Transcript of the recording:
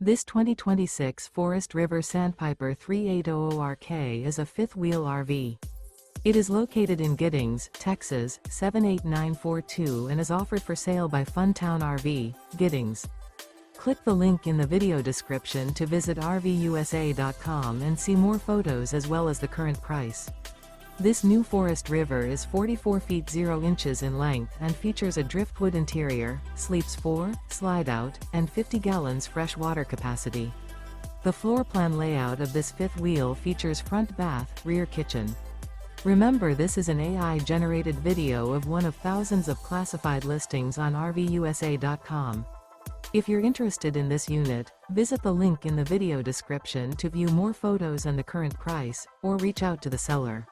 This 2026 Forest River Sandpiper 3800RK is a fifth-wheel RV. It is located in Giddings, Texas, 78942 and is offered for sale by Funtown RV, Giddings. Click the link in the video description to visit RVUSA.com and see more photos as well as the current price. This new Forest River is 44 feet 0 inches in length and features a driftwood interior, sleeps 4, slide-out, and 50 gallons fresh water capacity. The floor plan layout of this fifth wheel features front bath, rear kitchen. Remember, this is an AI-generated video of one of thousands of classified listings on RVUSA.com. If you're interested in this unit, visit the link in the video description to view more photos and the current price, or reach out to the seller.